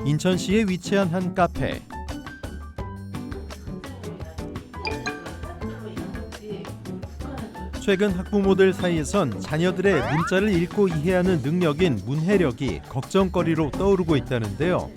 인천시에 위치한 한 카페. 최근 학부모들 사이에선 자녀들의 문자를 읽고 이해하는 능력인 문해력이 걱정거리로 떠오르고 있다는데요.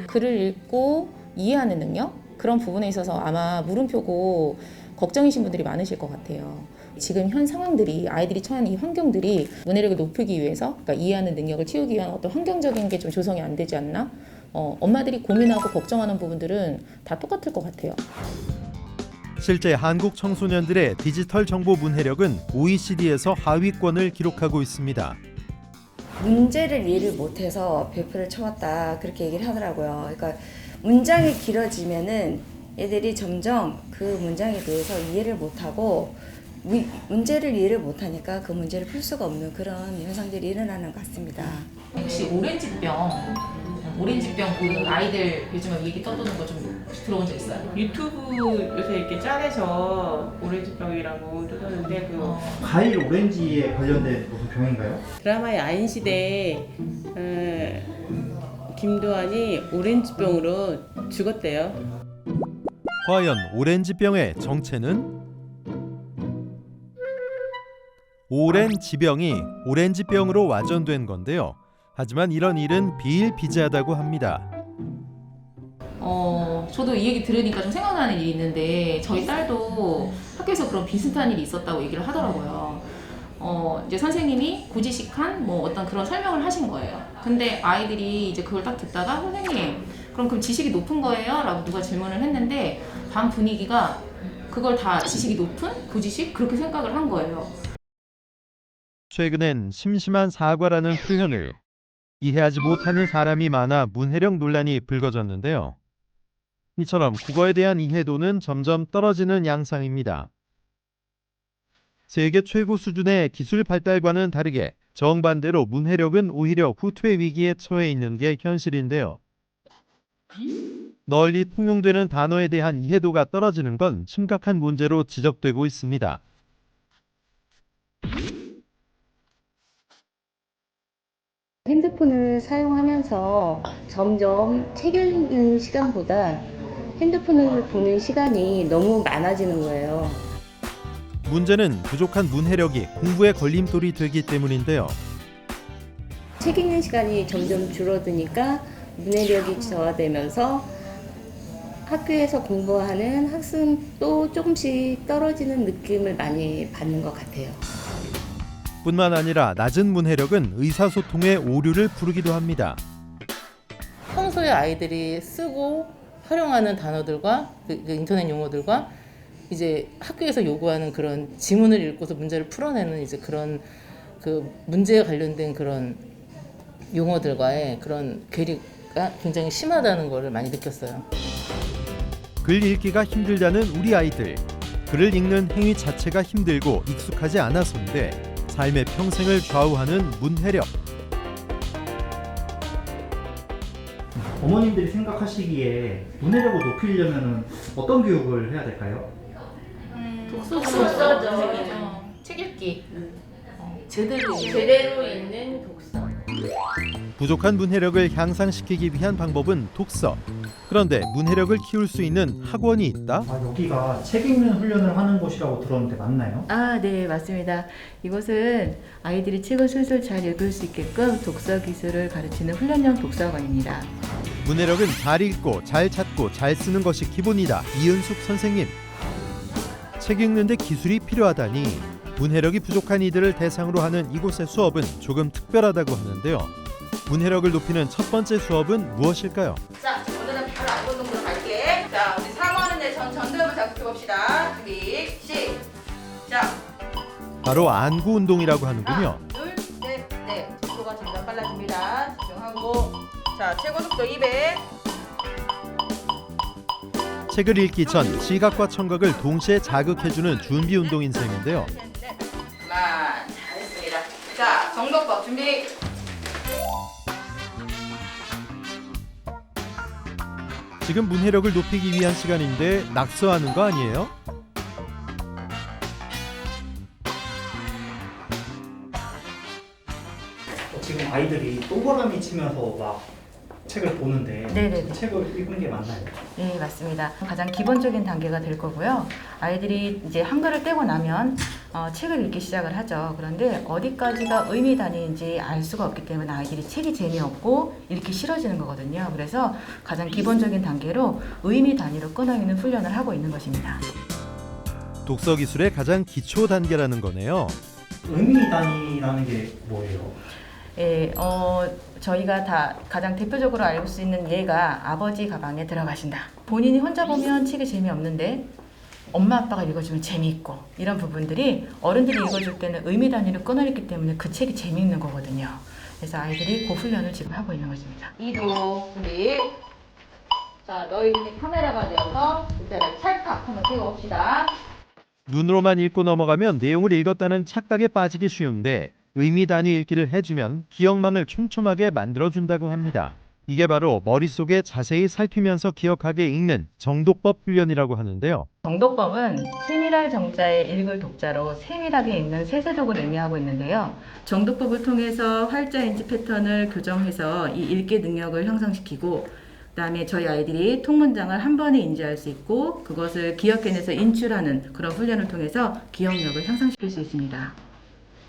글을 읽고 이해하는 능력? 그런 부분에 있어서 아마 물음표고 걱정이신 분들이 많으실 것 같아요. 지금 현 상황들이 아이들이 처한 이 환경들이 문해력을 높이기 위해서 그러니까 이해하는 능력을 키우기 위한 어떤 환경적인 게 좀 조성이 안 되지 않나? 엄마들이 고민하고 걱정하는 부분들은 다 똑같을 것 같아요. 실제 한국 청소년들의 디지털 정보 문해력은 OECD에서 하위권을 기록하고 있습니다. 문제를 이해를 못해서 별표를 쳐왔다 그렇게 얘기를 하더라고요. 그러니까 문장이 길어지면은 애들이 점점 그 문장에 대해서 이해를 못하고 문제를 이해를 못하니까 그 문제를 풀 수가 없는 그런 현상들이 일어나는 것 같습니다. 혹시 오렌지병 그 아이들 요즘에 얘기 떠도는 거 좀 들어본 적 있어요? 유튜브 요새 이렇게 짤에서 오렌지병이라고 뜨던데 과일 오렌지에 관련된 무슨 병인가요? 드라마의 아인시대 김도환이 오렌지병으로 죽었대요. 과연 오렌지병의 정체는? 오랜 지병이 오렌지병으로 와전된 건데요. 하지만 이런 일은 비일비재하다고 합니다. 저도 이 얘기 들으니까 좀 생각나는 일이 있는데 저희 딸도 학교에서 그런 비슷한 일이 있었다고 얘기를 하더라고요. 이제 선생님이 고지식한 뭐 어떤 그런 설명을 하신 거예요. 근데 아이들이 이제 그걸 딱 듣다가 선생님, 그럼 지식이 높은 거예요? 라고 누가 질문을 했는데 반 분위기가 그걸 다 지식이 높은? 고지식? 그렇게 생각을 한 거예요. 최근엔 심심한 사과라는 표현을 이해하지 못하는 사람이 많아 문해력 논란이 불거졌는데요. 이처럼 국어에 대한 이해도는 점점 떨어지는 양상입니다. 세계 최고 수준의 기술 발달과는 다르게 정반대로 문해력은 오히려 후퇴 위기에 처해 있는 게 현실인데요. 널리 통용되는 단어에 대한 이해도가 떨어지는 건 심각한 문제로 지적되고 있습니다. 핸드폰을 사용하면서 점점 책 읽는 시간보다 핸드폰을 보는 시간이 너무 많아지는 거예요. 문제는 부족한 문해력이 공부의 걸림돌이 되기 때문인데요. 책 읽는 시간이 점점 줄어드니까 문해력이 저하되면서 학교에서 공부하는 학습도 조금씩 떨어지는 느낌을 많이 받는 것 같아요. 뿐만 아니라 낮은 문해력은 의사소통의 오류를 부르기도 합니다. 평소에 아이들이 쓰고 활용하는 단어들과 그 인터넷 용어들과 이제 학교에서 요구하는 그런 지문을 읽고서 문제를 풀어내는 이제 그런 그 문제에 관련된 그런 용어들과의 그런 괴리가 굉장히 심하다는 것을 많이 느꼈어요. 글 읽기가 힘들다는 우리 아이들. 글을 읽는 행위 자체가 힘들고 익숙하지 않아서인데 삶의 평생을 좌우하는 문해력. 어머님들이 생각하시기에 문해력을 높이려면 어떤 교육을 해야 될까요? 독서죠. 책 읽기. 제대로 읽는 독서. 부족한 문해력을 향상시키기 위한 방법은 독서. 그런데 문해력을 키울 수 있는 학원이 있다? 여기가 책 읽는 훈련을 하는 곳이라고 들었는데 맞나요? 네, 맞습니다. 이곳은 아이들이 책을 술술 잘 읽을 수 있게끔 독서 기술을 가르치는 훈련형 독서관입니다. 문해력은 잘 읽고 잘 찾고 잘 쓰는 것이 기본이다. 이은숙 선생님. 책 읽는데 기술이 필요하다니 문해력이 부족한 이들을 대상으로 하는 이곳의 수업은 조금 특별하다고 하는데요. 문해력을 높이는 첫 번째 수업은 무엇일까요? 자, 오늘은 바로 안건동으로 갈게. 자, 우리 사모하는 데 전두엽을 자극해봅시다. 준비, 시작. 바로 안구 운동이라고 하는군요. 하나, 둘, 셋, 넷. 속도가 점점 빨라집니다. 집중하고. 자, 최고 속도 200. 책을 읽기 전 시각과 청각을 동시에 자극해주는 준비 운동인 셈인데요. 그만, 잘했습니다. 자, 정독법 준비. 지금 문해력을 높이기 위한 시간인데 낙서하는 거 아니에요? 지금 아이들이 동그라미 치면서 막 책을 보는데 네네네. 책을 읽는 게 맞나요? 네, 맞습니다. 가장 기본적인 단계가 될 거고요. 아이들이 이제 한글을 떼고 나면 책을 읽기 시작을 하죠. 그런데 어디까지가 의미 단위인지 알 수가 없기 때문에 아이들이 책이 재미없고 읽기 싫어지는 거거든요. 그래서 가장 기본적인 단계로 의미 단위로 끊어있는 훈련을 하고 있는 것입니다. 독서 기술의 가장 기초 단계라는 거네요. 의미 단위라는 게 뭐예요? 예, 저희가 다 가장 대표적으로 알고 수 있는 예가 아버지 가방에 들어가신다. 본인이 혼자 보면 책이 재미없는데 엄마 아빠가 읽어주면 재미있고 이런 부분들이 어른들이 읽어줄 때는 의미 단위로 끊어있기 때문에 그 책이 재미있는 거거든요. 그래서 아이들이 그 훈련을 지금 하고 있는 것입니다. 이도 우리 자 너희들이 카메라가 되어서 그때를 찰칵 한번 세워봅시다. 눈으로만 읽고 넘어가면 내용을 읽었다는 착각에 빠지기 쉬운데 의미 단위 읽기를 해주면 기억망을 촘촘하게 만들어준다고 합니다. 이게 바로 머릿속에 자세히 살피면서 기억하게 읽는 정독법 훈련이라고 하는데요. 정독법은 세밀할 정자에 읽을 독자로 세밀하게 읽는 세세독을 의미하고 있는데요. 정독법을 통해서 활자인지 패턴을 교정해서 이 읽기 능력을 향상시키고 그다음에 저희 아이들이 통문장을 한 번에 인지할 수 있고 그것을 기억해내서 인출하는 그런 훈련을 통해서 기억력을 향상시킬 수 있습니다.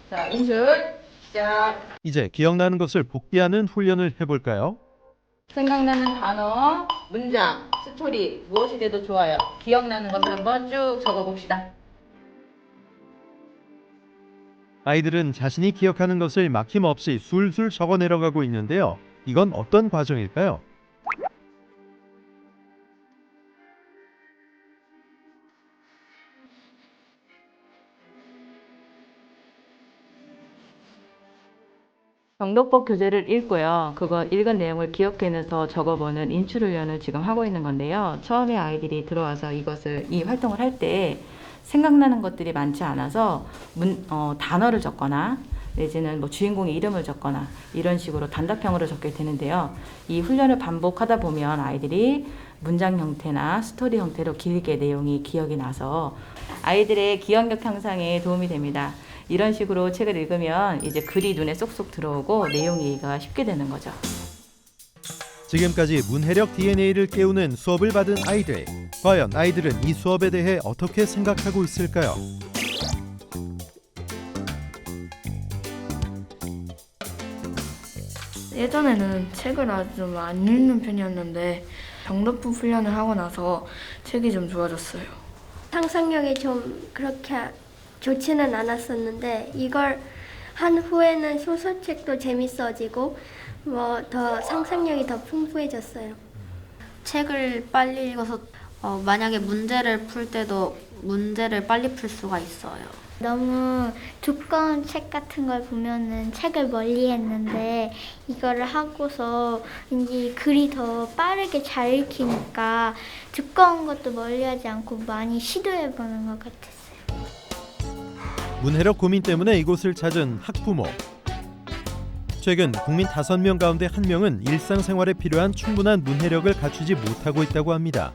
자 인술 시작. 이제 기억나는 것을 복기하는 훈련을 해볼까요? 생각나는 단어, 문장, 스토리 무엇이 돼도 좋아요. 기억나는 것을 한번 쭉 적어봅시다. 아이들은 자신이 기억하는 것을 막힘없이 술술 적어 내려가고 있는데요. 이건 어떤 과정일까요? 정독법 교재를 읽고요. 그거 읽은 내용을 기억해내서 적어보는 인출 훈련을 지금 하고 있는 건데요. 처음에 아이들이 들어와서 이 활동을 할 때 생각나는 것들이 많지 않아서 단어를 적거나 내지는 뭐 주인공의 이름을 적거나 이런 식으로 단답형으로 적게 되는데요. 이 훈련을 반복하다 보면 아이들이 문장 형태나 스토리 형태로 길게 내용이 기억이 나서 아이들의 기억력 향상에 도움이 됩니다. 이런 식으로 책을 읽으면 이제 글이 눈에 쏙쏙 들어오고 내용 이해가 쉽게 되는 거죠. 지금까지 문해력 DNA를 깨우는 수업을 받은 아이들. 과연 아이들은 이 수업에 대해 어떻게 생각하고 있을까요? 예전에는 책을 아주 안 읽는 편이었는데 정독법 훈련을 하고 나서 책이 좀 좋아졌어요. 상상력이 좀 그렇게 좋지는 않았었는데 이걸 한 후에는 소설책도 재밌어지고 뭐 더 상상력이 더 풍부해졌어요. 책을 빨리 읽어서 만약에 문제를 풀 때도 문제를 빨리 풀 수가 있어요. 너무 두꺼운 책 같은 걸 보면은 책을 멀리 했는데 이거를 하고서 왠지 글이 더 빠르게 잘 읽히니까 두꺼운 것도 멀리하지 않고 많이 시도해보는 것 같았어요. 문해력 고민 때문에 이곳을 찾은 학부모. 최근 국민 5명 가운데 1명은 일상생활에 필요한 충분한 문해력을 갖추지 못하고 있다고 합니다.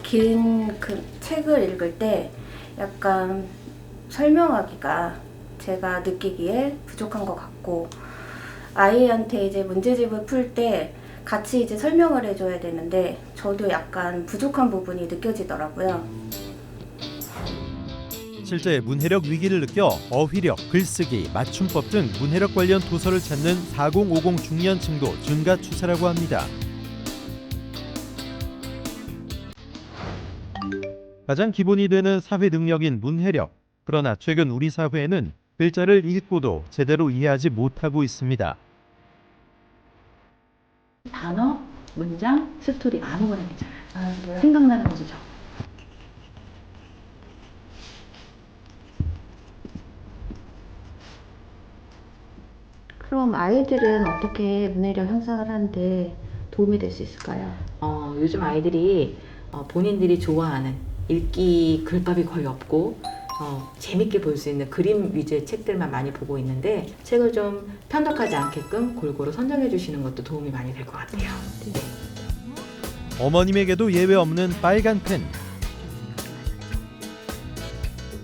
긴 그 책을 읽을 때 약간 설명하기가 제가 느끼기에 부족한 것 같고 아이한테 이제 문제집을 풀 때 같이 이제 설명을 해줘야 되는데 저도 약간 부족한 부분이 느껴지더라고요. 실제 문해력 위기를 느껴 어휘력, 글쓰기, 맞춤법 등 문해력 관련 도서를 찾는 4050 중년층도 증가 추세라고 합니다. 가장 기본이 되는 사회 능력인 문해력. 그러나 최근 우리 사회에는 글자를 읽고도 제대로 이해하지 못하고 있습니다. 단어, 문장, 스토리 아무거나 괜찮아요. 생각나는 거죠. 그럼 아이들은 어떻게 문해력 향상을 하는데 도움이 될 수 있을까요? 요즘 아이들이 본인들이 좋아하는 읽기 글밥이 거의 없고 재밌게 볼 수 있는 그림 위주의 책들만 많이 보고 있는데 책을 좀 편독하지 않게끔 골고루 선정해 주시는 것도 도움이 많이 될 것 같아요. 네. 어머님에게도 예외 없는 빨간 펜.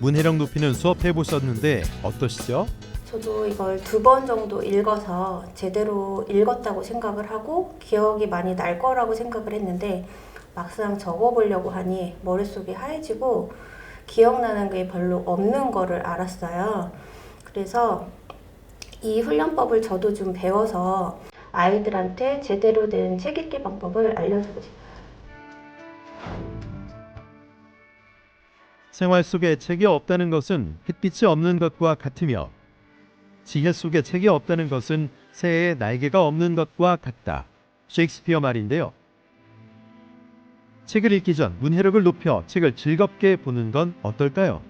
문해력 높이는 수업 해보셨는데 어떠시죠? 저도 이걸 2번 정도 읽어서 제대로 읽었다고 생각을 하고 기억이 많이 날 거라고 생각을 했는데 막상 적어보려고 하니 머릿속이 하얘지고 기억나는 게 별로 없는 거를 알았어요. 그래서 이 훈련법을 저도 좀 배워서 아이들한테 제대로 된 책 읽기 방법을 알려주고 싶어요. 생활 속에 책이 없다는 것은 햇빛이 없는 것과 같으며 지혜 속에 책이 없다는 것은 새의 날개가 없는 것과 같다. 셰익스피어 말인데요. 책을 읽기 전 문해력을 높여 책을 즐겁게 보는 건 어떨까요?